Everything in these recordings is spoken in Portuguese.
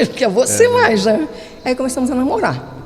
Porque você vai já. Aí começamos a namorar.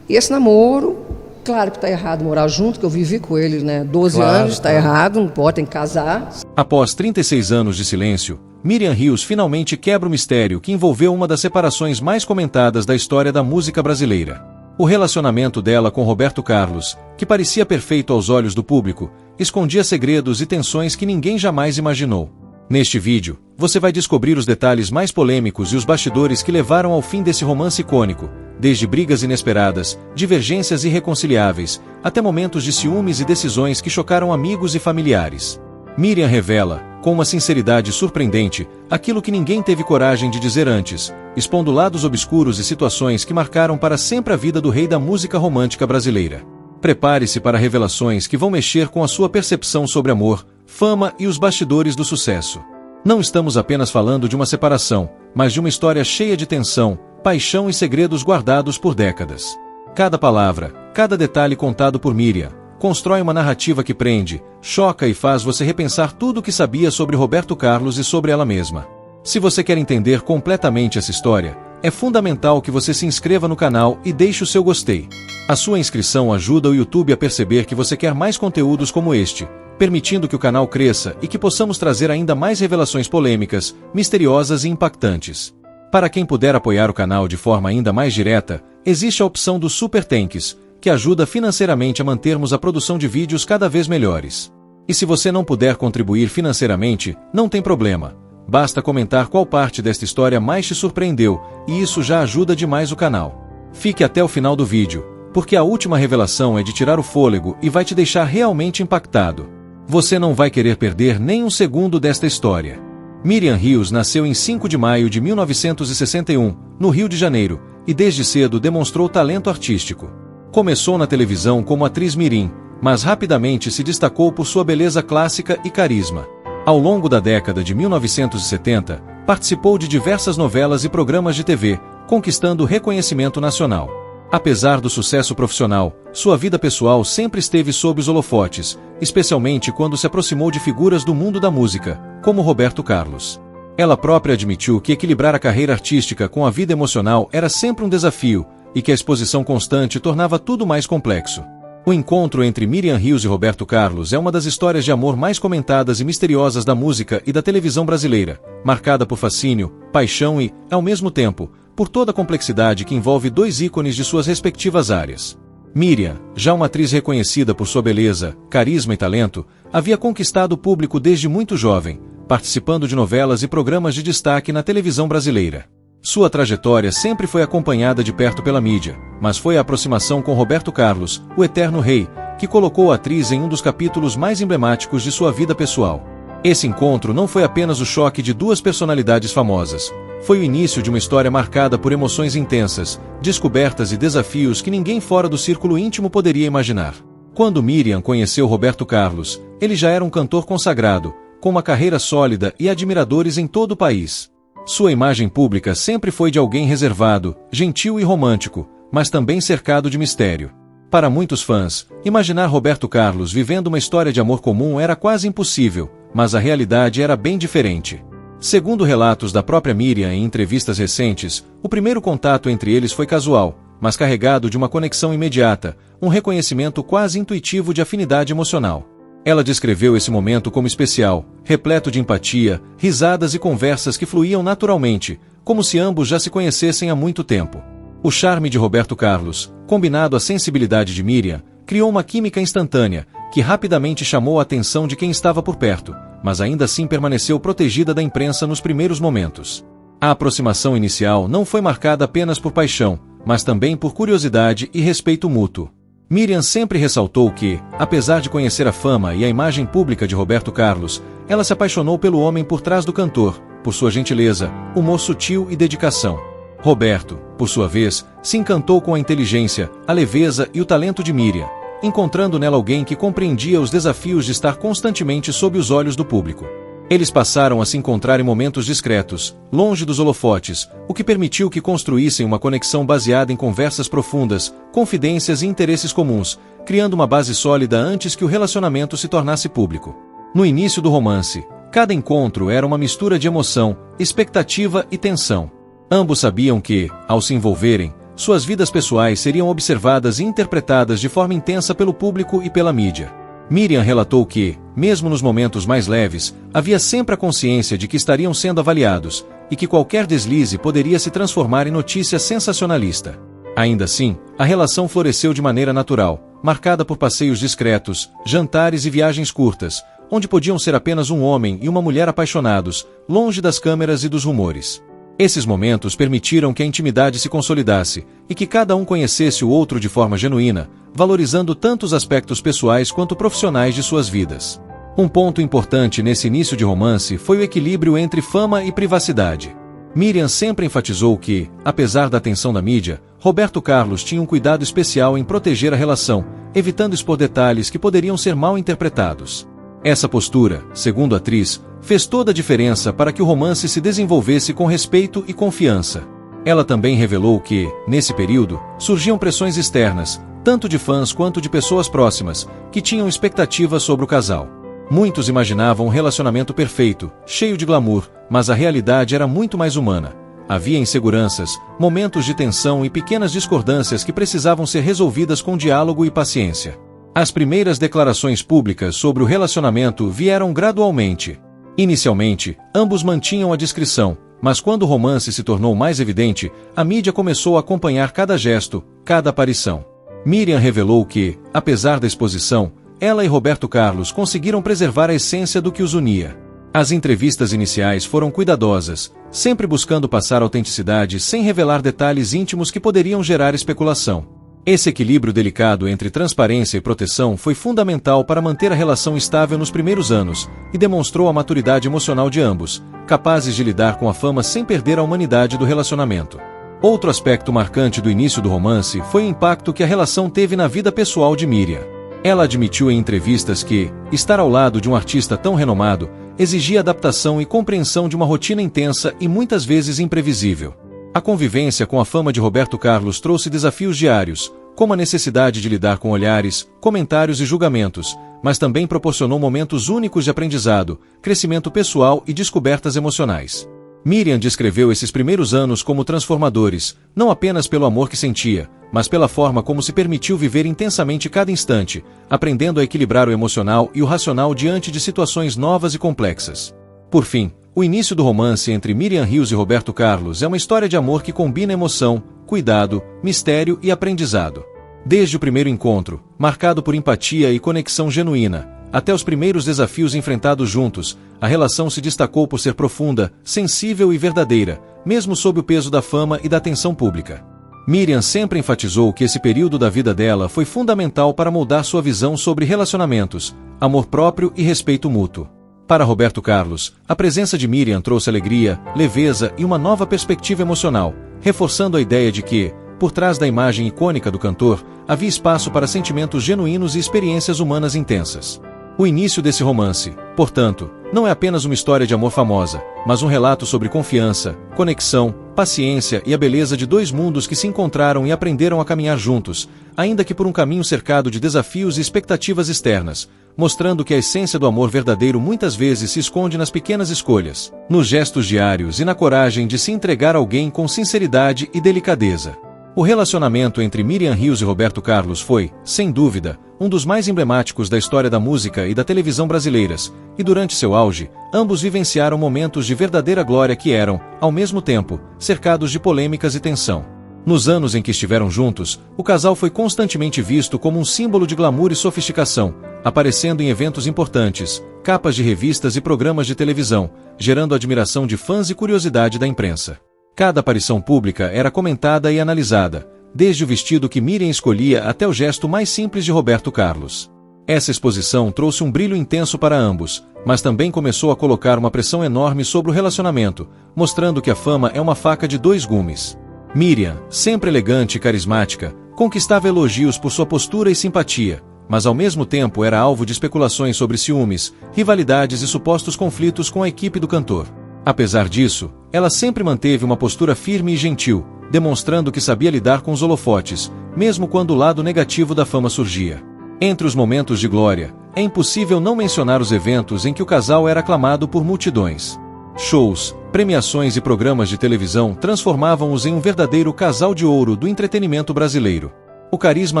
E esse namoro, claro que está errado morar junto, que eu vivi com ele, né? 12 anos, está errado, não pode, tem que casar. Após 36 anos de silêncio, Miriam Rios finalmente quebra o mistério que envolveu uma das separações mais comentadas da história da música brasileira. O relacionamento dela com Roberto Carlos, que parecia perfeito aos olhos do público, escondia segredos e tensões que ninguém jamais imaginou. Neste vídeo, você vai descobrir os detalhes mais polêmicos e os bastidores que levaram ao fim desse romance icônico, desde brigas inesperadas, divergências irreconciliáveis, até momentos de ciúmes e decisões que chocaram amigos e familiares. Miriam revela, com uma sinceridade surpreendente, aquilo que ninguém teve coragem de dizer antes, expondo lados obscuros e situações que marcaram para sempre a vida do rei da música romântica brasileira. Prepare-se para revelações que vão mexer com a sua percepção sobre amor, fama e os bastidores do sucesso. Não estamos apenas falando de uma separação, mas de uma história cheia de tensão, paixão e segredos guardados por décadas. Cada palavra, cada detalhe contado por Miriam, constrói uma narrativa que prende, choca e faz você repensar tudo o que sabia sobre Roberto Carlos e sobre ela mesma. Se você quer entender completamente essa história, é fundamental que você se inscreva no canal e deixe o seu gostei. A sua inscrição ajuda o YouTube a perceber que você quer mais conteúdos como este, permitindo que o canal cresça e que possamos trazer ainda mais revelações polêmicas, misteriosas e impactantes. Para quem puder apoiar o canal de forma ainda mais direta, existe a opção do Super Thanks, que ajuda financeiramente a mantermos a produção de vídeos cada vez melhores. E se você não puder contribuir financeiramente, não tem problema. Basta comentar qual parte desta história mais te surpreendeu, e isso já ajuda demais o canal. Fique até o final do vídeo, porque a última revelação é de tirar o fôlego e vai te deixar realmente impactado. Você não vai querer perder nem um segundo desta história. Miriam Rios nasceu em 5 de maio de 1961, no Rio de Janeiro, e desde cedo demonstrou talento artístico. Começou na televisão como atriz mirim, mas rapidamente se destacou por sua beleza clássica e carisma. Ao longo da década de 1970, participou de diversas novelas e programas de TV, conquistando reconhecimento nacional. Apesar do sucesso profissional, sua vida pessoal sempre esteve sob os holofotes, especialmente quando se aproximou de figuras do mundo da música, como Roberto Carlos. Ela própria admitiu que equilibrar a carreira artística com a vida emocional era sempre um desafio, e que a exposição constante tornava tudo mais complexo. O encontro entre Miriam Rios e Roberto Carlos é uma das histórias de amor mais comentadas e misteriosas da música e da televisão brasileira, marcada por fascínio, paixão e, ao mesmo tempo, por toda a complexidade que envolve dois ícones de suas respectivas áreas. Miriam, já uma atriz reconhecida por sua beleza, carisma e talento, havia conquistado o público desde muito jovem, participando de novelas e programas de destaque na televisão brasileira. Sua trajetória sempre foi acompanhada de perto pela mídia, mas foi a aproximação com Roberto Carlos, o eterno rei, que colocou a atriz em um dos capítulos mais emblemáticos de sua vida pessoal. Esse encontro não foi apenas o choque de duas personalidades famosas, foi o início de uma história marcada por emoções intensas, descobertas e desafios que ninguém fora do círculo íntimo poderia imaginar. Quando Miriam conheceu Roberto Carlos, ele já era um cantor consagrado, com uma carreira sólida e admiradores em todo o país. Sua imagem pública sempre foi de alguém reservado, gentil e romântico, mas também cercado de mistério. Para muitos fãs, imaginar Roberto Carlos vivendo uma história de amor comum era quase impossível, mas a realidade era bem diferente. Segundo relatos da própria Miriam em entrevistas recentes, o primeiro contato entre eles foi casual, mas carregado de uma conexão imediata, um reconhecimento quase intuitivo de afinidade emocional. Ela descreveu esse momento como especial, repleto de empatia, risadas e conversas que fluíam naturalmente, como se ambos já se conhecessem há muito tempo. O charme de Roberto Carlos, combinado à sensibilidade de Miriam, criou uma química instantânea, que rapidamente chamou a atenção de quem estava por perto, mas ainda assim permaneceu protegida da imprensa nos primeiros momentos. A aproximação inicial não foi marcada apenas por paixão, mas também por curiosidade e respeito mútuo. Miriam sempre ressaltou que, apesar de conhecer a fama e a imagem pública de Roberto Carlos, ela se apaixonou pelo homem por trás do cantor, por sua gentileza, humor sutil e dedicação. Roberto, por sua vez, se encantou com a inteligência, a leveza e o talento de Miriam, encontrando nela alguém que compreendia os desafios de estar constantemente sob os olhos do público. Eles passaram a se encontrar em momentos discretos, longe dos holofotes, o que permitiu que construíssem uma conexão baseada em conversas profundas, confidências e interesses comuns, criando uma base sólida antes que o relacionamento se tornasse público. No início do romance, cada encontro era uma mistura de emoção, expectativa e tensão. Ambos sabiam que, ao se envolverem, suas vidas pessoais seriam observadas e interpretadas de forma intensa pelo público e pela mídia. Miriam relatou que, mesmo nos momentos mais leves, havia sempre a consciência de que estariam sendo avaliados, e que qualquer deslize poderia se transformar em notícia sensacionalista. Ainda assim, a relação floresceu de maneira natural, marcada por passeios discretos, jantares e viagens curtas, onde podiam ser apenas um homem e uma mulher apaixonados, longe das câmeras e dos rumores. Esses momentos permitiram que a intimidade se consolidasse e que cada um conhecesse o outro de forma genuína, valorizando tanto os aspectos pessoais quanto profissionais de suas vidas. Um ponto importante nesse início de romance foi o equilíbrio entre fama e privacidade. Miriam sempre enfatizou que, apesar da atenção da mídia, Roberto Carlos tinha um cuidado especial em proteger a relação, evitando expor detalhes que poderiam ser mal interpretados. Essa postura, segundo a atriz, fez toda a diferença para que o romance se desenvolvesse com respeito e confiança. Ela também revelou que, nesse período, surgiam pressões externas, tanto de fãs quanto de pessoas próximas, que tinham expectativas sobre o casal. Muitos imaginavam um relacionamento perfeito, cheio de glamour, mas a realidade era muito mais humana. Havia inseguranças, momentos de tensão e pequenas discordâncias que precisavam ser resolvidas com diálogo e paciência. As primeiras declarações públicas sobre o relacionamento vieram gradualmente. Inicialmente, ambos mantinham a discrição, mas quando o romance se tornou mais evidente, a mídia começou a acompanhar cada gesto, cada aparição. Miriam revelou que, apesar da exposição, ela e Roberto Carlos conseguiram preservar a essência do que os unia. As entrevistas iniciais foram cuidadosas, sempre buscando passar autenticidade sem revelar detalhes íntimos que poderiam gerar especulação. Esse equilíbrio delicado entre transparência e proteção foi fundamental para manter a relação estável nos primeiros anos e demonstrou a maturidade emocional de ambos, capazes de lidar com a fama sem perder a humanidade do relacionamento. Outro aspecto marcante do início do romance foi o impacto que a relação teve na vida pessoal de Miriam. Ela admitiu em entrevistas que, estar ao lado de um artista tão renomado, exigia adaptação e compreensão de uma rotina intensa e muitas vezes imprevisível. A convivência com a fama de Roberto Carlos trouxe desafios diários, como a necessidade de lidar com olhares, comentários e julgamentos, mas também proporcionou momentos únicos de aprendizado, crescimento pessoal e descobertas emocionais. Miriam descreveu esses primeiros anos como transformadores, não apenas pelo amor que sentia, mas pela forma como se permitiu viver intensamente cada instante, aprendendo a equilibrar o emocional e o racional diante de situações novas e complexas. Por fim, o início do romance entre Miriam Hills e Roberto Carlos é uma história de amor que combina emoção, cuidado, mistério e aprendizado. Desde o primeiro encontro, marcado por empatia e conexão genuína, até os primeiros desafios enfrentados juntos, a relação se destacou por ser profunda, sensível e verdadeira, mesmo sob o peso da fama e da atenção pública. Miriam sempre enfatizou que esse período da vida dela foi fundamental para moldar sua visão sobre relacionamentos, amor próprio e respeito mútuo. Para Roberto Carlos, a presença de Miriam trouxe alegria, leveza e uma nova perspectiva emocional, reforçando a ideia de que, por trás da imagem icônica do cantor, havia espaço para sentimentos genuínos e experiências humanas intensas. O início desse romance, portanto, não é apenas uma história de amor famosa, mas um relato sobre confiança, conexão, paciência e a beleza de dois mundos que se encontraram e aprenderam a caminhar juntos, ainda que por um caminho cercado de desafios e expectativas externas, mostrando que a essência do amor verdadeiro muitas vezes se esconde nas pequenas escolhas, nos gestos diários e na coragem de se entregar a alguém com sinceridade e delicadeza. O relacionamento entre Miriam Hills e Roberto Carlos foi, sem dúvida, um dos mais emblemáticos da história da música e da televisão brasileiras, e durante seu auge, ambos vivenciaram momentos de verdadeira glória que eram, ao mesmo tempo, cercados de polêmicas e tensão. Nos anos em que estiveram juntos, o casal foi constantemente visto como um símbolo de glamour e sofisticação, aparecendo em eventos importantes, capas de revistas e programas de televisão, gerando admiração de fãs e curiosidade da imprensa. Cada aparição pública era comentada e analisada, desde o vestido que Miriam escolhia até o gesto mais simples de Roberto Carlos. Essa exposição trouxe um brilho intenso para ambos, mas também começou a colocar uma pressão enorme sobre o relacionamento, mostrando que a fama é uma faca de dois gumes. Miriam, sempre elegante e carismática, conquistava elogios por sua postura e simpatia, mas ao mesmo tempo era alvo de especulações sobre ciúmes, rivalidades e supostos conflitos com a equipe do cantor. Apesar disso, ela sempre manteve uma postura firme e gentil, demonstrando que sabia lidar com os holofotes, mesmo quando o lado negativo da fama surgia. Entre os momentos de glória, é impossível não mencionar os eventos em que o casal era aclamado por multidões. Shows, premiações e programas de televisão transformavam-os em um verdadeiro casal de ouro do entretenimento brasileiro. O carisma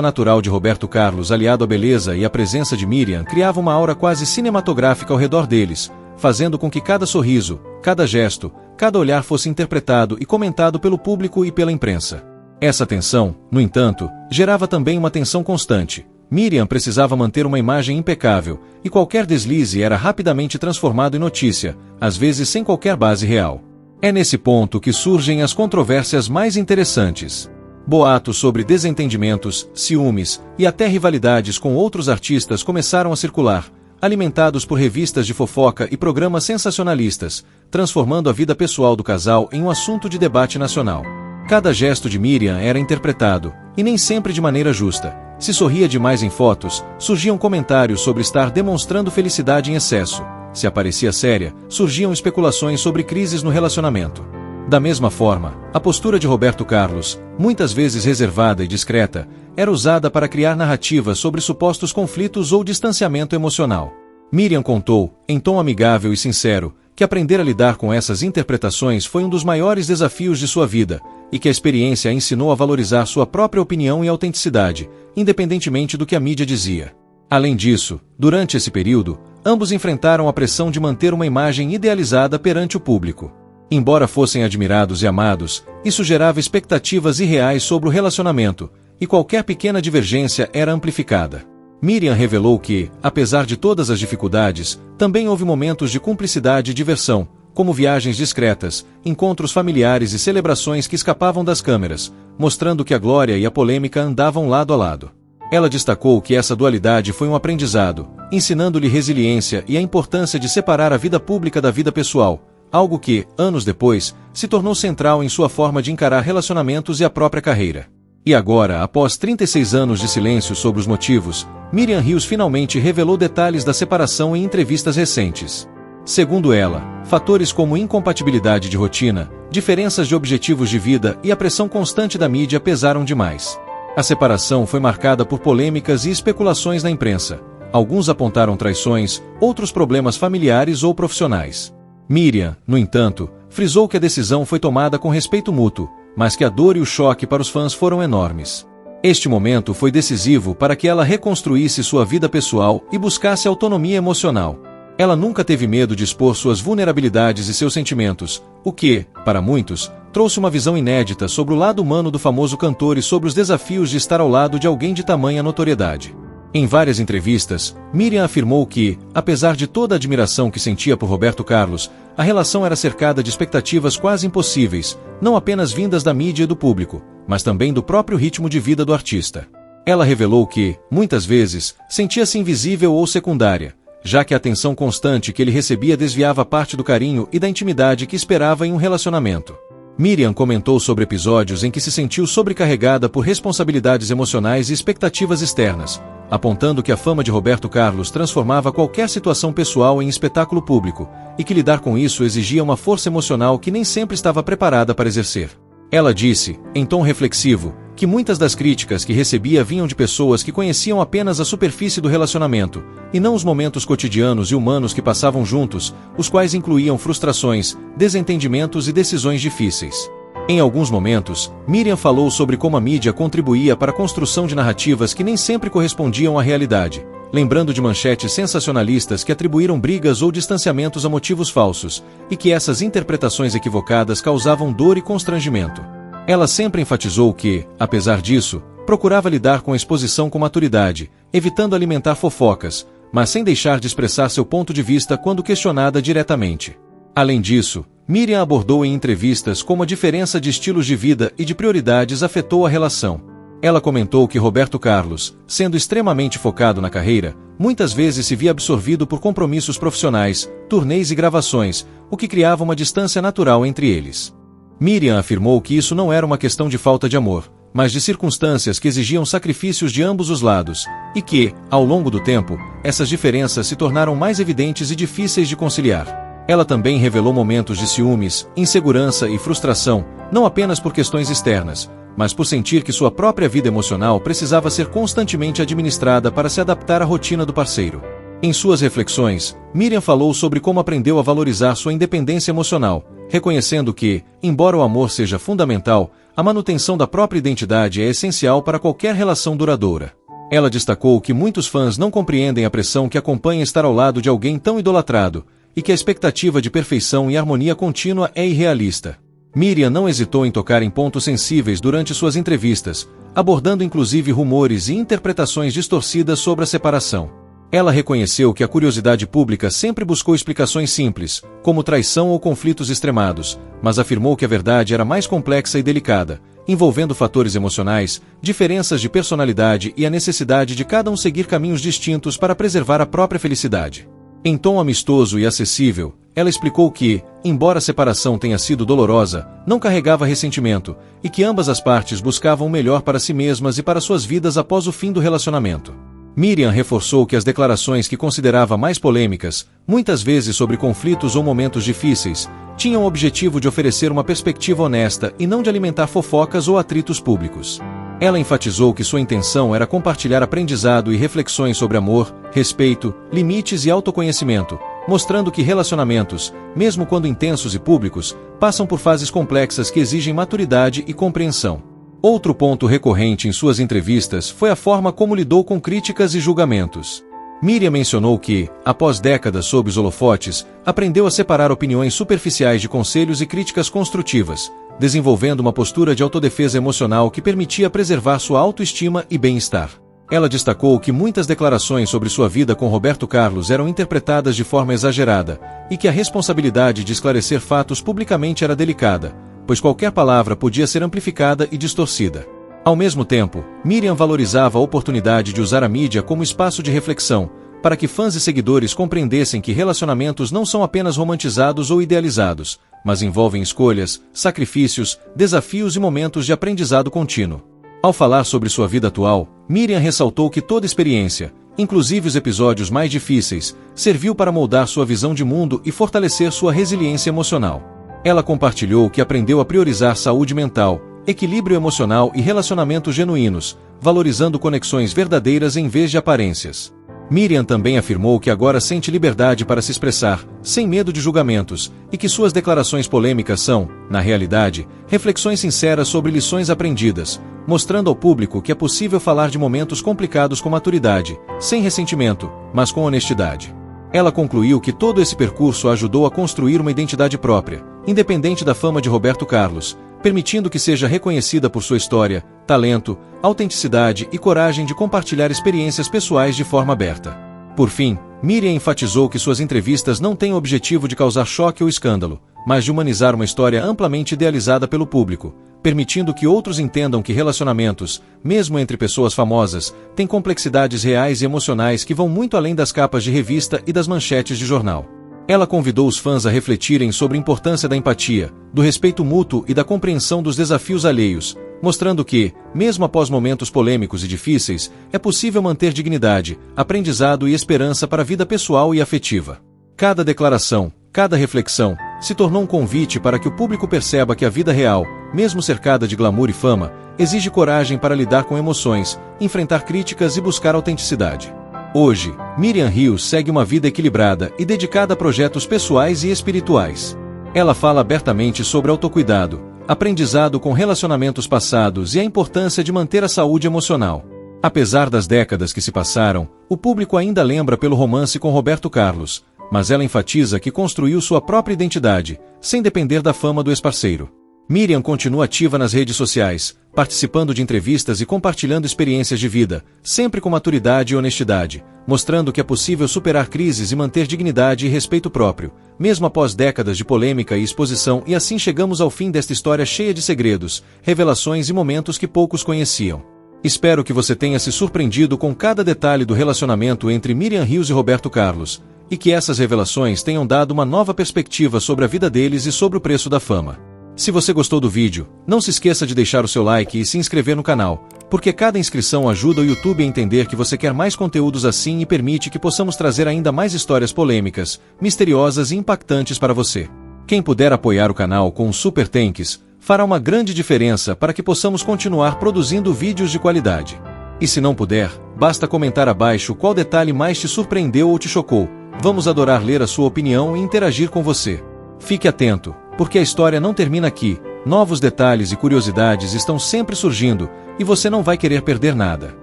natural de Roberto Carlos, aliado à beleza e à presença de Miriam, criava uma aura quase cinematográfica ao redor deles, fazendo com que cada sorriso, cada gesto, cada olhar fosse interpretado e comentado pelo público e pela imprensa. Essa tensão, no entanto, gerava também uma tensão constante. Miriam precisava manter uma imagem impecável, e qualquer deslize era rapidamente transformado em notícia, às vezes sem qualquer base real. É nesse ponto que surgem as controvérsias mais interessantes. Boatos sobre desentendimentos, ciúmes e até rivalidades com outros artistas começaram a circular, alimentados por revistas de fofoca e programas sensacionalistas, transformando a vida pessoal do casal em um assunto de debate nacional. Cada gesto de Miriam era interpretado, e nem sempre de maneira justa. Se sorria demais em fotos, surgiam comentários sobre estar demonstrando felicidade em excesso. Se aparecia séria, surgiam especulações sobre crises no relacionamento. Da mesma forma, a postura de Roberto Carlos, muitas vezes reservada e discreta, era usada para criar narrativas sobre supostos conflitos ou distanciamento emocional. Miriam contou, em tom amigável e sincero, que aprender a lidar com essas interpretações foi um dos maiores desafios de sua vida, e que a experiência a ensinou a valorizar sua própria opinião e autenticidade, independentemente do que a mídia dizia. Além disso, durante esse período, ambos enfrentaram a pressão de manter uma imagem idealizada perante o público. Embora fossem admirados e amados, isso gerava expectativas irreais sobre o relacionamento, e qualquer pequena divergência era amplificada. Miriam revelou que, apesar de todas as dificuldades, também houve momentos de cumplicidade e diversão, como viagens discretas, encontros familiares e celebrações que escapavam das câmeras, mostrando que a glória e a polêmica andavam lado a lado. Ela destacou que essa dualidade foi um aprendizado, ensinando-lhe resiliência e a importância de separar a vida pública da vida pessoal, algo que, anos depois, se tornou central em sua forma de encarar relacionamentos e a própria carreira. E agora, após 36 anos de silêncio sobre os motivos, Miriam Rios finalmente revelou detalhes da separação em entrevistas recentes. Segundo ela, fatores como incompatibilidade de rotina, diferenças de objetivos de vida e a pressão constante da mídia pesaram demais. A separação foi marcada por polêmicas e especulações na imprensa. Alguns apontaram traições, outros problemas familiares ou profissionais. Miriam, no entanto, frisou que a decisão foi tomada com respeito mútuo, mas que a dor e o choque para os fãs foram enormes. Este momento foi decisivo para que ela reconstruísse sua vida pessoal e buscasse autonomia emocional. Ela nunca teve medo de expor suas vulnerabilidades e seus sentimentos, o que, para muitos, trouxe uma visão inédita sobre o lado humano do famoso cantor e sobre os desafios de estar ao lado de alguém de tamanha notoriedade. Em várias entrevistas, Miriam afirmou que, apesar de toda a admiração que sentia por Roberto Carlos, a relação era cercada de expectativas quase impossíveis, não apenas vindas da mídia e do público, mas também do próprio ritmo de vida do artista. Ela revelou que, muitas vezes, sentia-se invisível ou secundária, já que a atenção constante que ele recebia desviava parte do carinho e da intimidade que esperava em um relacionamento. Miriam comentou sobre episódios em que se sentiu sobrecarregada por responsabilidades emocionais e expectativas externas, apontando que a fama de Roberto Carlos transformava qualquer situação pessoal em espetáculo público, e que lidar com isso exigia uma força emocional que nem sempre estava preparada para exercer. Ela disse, em tom reflexivo, que muitas das críticas que recebia vinham de pessoas que conheciam apenas a superfície do relacionamento, e não os momentos cotidianos e humanos que passavam juntos, os quais incluíam frustrações, desentendimentos e decisões difíceis. Em alguns momentos, Miriam falou sobre como a mídia contribuía para a construção de narrativas que nem sempre correspondiam à realidade, lembrando de manchetes sensacionalistas que atribuíram brigas ou distanciamentos a motivos falsos, e que essas interpretações equivocadas causavam dor e constrangimento. Ela sempre enfatizou que, apesar disso, procurava lidar com a exposição com maturidade, evitando alimentar fofocas, mas sem deixar de expressar seu ponto de vista quando questionada diretamente. Além disso, Miriam abordou em entrevistas como a diferença de estilos de vida e de prioridades afetou a relação. Ela comentou que Roberto Carlos, sendo extremamente focado na carreira, muitas vezes se via absorvido por compromissos profissionais, turnês e gravações, o que criava uma distância natural entre eles. Miriam afirmou que isso não era uma questão de falta de amor, mas de circunstâncias que exigiam sacrifícios de ambos os lados, e que, ao longo do tempo, essas diferenças se tornaram mais evidentes e difíceis de conciliar. Ela também revelou momentos de ciúmes, insegurança e frustração, não apenas por questões externas, mas por sentir que sua própria vida emocional precisava ser constantemente administrada para se adaptar à rotina do parceiro. Em suas reflexões, Miriam falou sobre como aprendeu a valorizar sua independência emocional, reconhecendo que, embora o amor seja fundamental, a manutenção da própria identidade é essencial para qualquer relação duradoura. Ela destacou que muitos fãs não compreendem a pressão que acompanha estar ao lado de alguém tão idolatrado, e que a expectativa de perfeição e harmonia contínua é irrealista. Miriam não hesitou em tocar em pontos sensíveis durante suas entrevistas, abordando inclusive rumores e interpretações distorcidas sobre a separação. Ela reconheceu que a curiosidade pública sempre buscou explicações simples, como traição ou conflitos extremados, mas afirmou que a verdade era mais complexa e delicada, envolvendo fatores emocionais, diferenças de personalidade e a necessidade de cada um seguir caminhos distintos para preservar a própria felicidade. Em tom amistoso e acessível, ela explicou que, embora a separação tenha sido dolorosa, não carregava ressentimento, e que ambas as partes buscavam o melhor para si mesmas e para suas vidas após o fim do relacionamento. Miriam reforçou que as declarações que considerava mais polêmicas, muitas vezes sobre conflitos ou momentos difíceis, tinham o objetivo de oferecer uma perspectiva honesta e não de alimentar fofocas ou atritos públicos. Ela enfatizou que sua intenção era compartilhar aprendizado e reflexões sobre amor, respeito, limites e autoconhecimento, mostrando que relacionamentos, mesmo quando intensos e públicos, passam por fases complexas que exigem maturidade e compreensão. Outro ponto recorrente em suas entrevistas foi a forma como lidou com críticas e julgamentos. Miriam mencionou que, após décadas sob os holofotes, aprendeu a separar opiniões superficiais de conselhos e críticas construtivas, desenvolvendo uma postura de autodefesa emocional que permitia preservar sua autoestima e bem-estar. Ela destacou que muitas declarações sobre sua vida com Roberto Carlos eram interpretadas de forma exagerada, e que a responsabilidade de esclarecer fatos publicamente era delicada, pois qualquer palavra podia ser amplificada e distorcida. Ao mesmo tempo, Miriam valorizava a oportunidade de usar a mídia como espaço de reflexão, para que fãs e seguidores compreendessem que relacionamentos não são apenas romantizados ou idealizados, mas envolvem escolhas, sacrifícios, desafios e momentos de aprendizado contínuo. Ao falar sobre sua vida atual, Miriam ressaltou que toda experiência, inclusive os episódios mais difíceis, serviu para moldar sua visão de mundo e fortalecer sua resiliência emocional. Ela compartilhou que aprendeu a priorizar saúde mental, equilíbrio emocional e relacionamentos genuínos, valorizando conexões verdadeiras em vez de aparências. Miriam também afirmou que agora sente liberdade para se expressar, sem medo de julgamentos, e que suas declarações polêmicas são, na realidade, reflexões sinceras sobre lições aprendidas, mostrando ao público que é possível falar de momentos complicados com maturidade, sem ressentimento, mas com honestidade. Ela concluiu que todo esse percurso a ajudou a construir uma identidade própria, independente da fama de Roberto Carlos, permitindo que seja reconhecida por sua história, talento, autenticidade e coragem de compartilhar experiências pessoais de forma aberta. Por fim, Miriam enfatizou que suas entrevistas não têm o objetivo de causar choque ou escândalo, mas de humanizar uma história amplamente idealizada pelo público, permitindo que outros entendam que relacionamentos, mesmo entre pessoas famosas, têm complexidades reais e emocionais que vão muito além das capas de revista e das manchetes de jornal. Ela convidou os fãs a refletirem sobre a importância da empatia, do respeito mútuo e da compreensão dos desafios alheios, mostrando que, mesmo após momentos polêmicos e difíceis, é possível manter dignidade, aprendizado e esperança para a vida pessoal e afetiva. Cada declaração, cada reflexão, se tornou um convite para que o público perceba que a vida real, mesmo cercada de glamour e fama, exige coragem para lidar com emoções, enfrentar críticas e buscar autenticidade. Hoje, Miriam Rios segue uma vida equilibrada e dedicada a projetos pessoais e espirituais. Ela fala abertamente sobre autocuidado, aprendizado com relacionamentos passados e a importância de manter a saúde emocional. Apesar das décadas que se passaram, o público ainda lembra pelo romance com Roberto Carlos, mas ela enfatiza que construiu sua própria identidade, sem depender da fama do ex-parceiro. Miriam continua ativa nas redes sociais, participando de entrevistas e compartilhando experiências de vida, sempre com maturidade e honestidade, mostrando que é possível superar crises e manter dignidade e respeito próprio, mesmo após décadas de polêmica e exposição. E assim chegamos ao fim desta história cheia de segredos, revelações e momentos que poucos conheciam. Espero que você tenha se surpreendido com cada detalhe do relacionamento entre Miriam Rios e Roberto Carlos, e que essas revelações tenham dado uma nova perspectiva sobre a vida deles e sobre o preço da fama. Se você gostou do vídeo, não se esqueça de deixar o seu like e se inscrever no canal, porque cada inscrição ajuda o YouTube a entender que você quer mais conteúdos assim e permite que possamos trazer ainda mais histórias polêmicas, misteriosas e impactantes para você. Quem puder apoiar o canal com um Super Thanks, fará uma grande diferença para que possamos continuar produzindo vídeos de qualidade. E se não puder, Basta comentar abaixo qual detalhe mais te surpreendeu ou te chocou. Vamos adorar ler a sua opinião e interagir com você. Fique atento, porque a história não termina aqui. Novos detalhes e curiosidades estão sempre surgindo, e você não vai querer perder nada.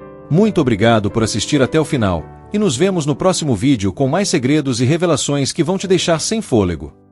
Muito obrigado por assistir até o final, e nos vemos no próximo vídeo com mais segredos e revelações que vão te deixar sem fôlego.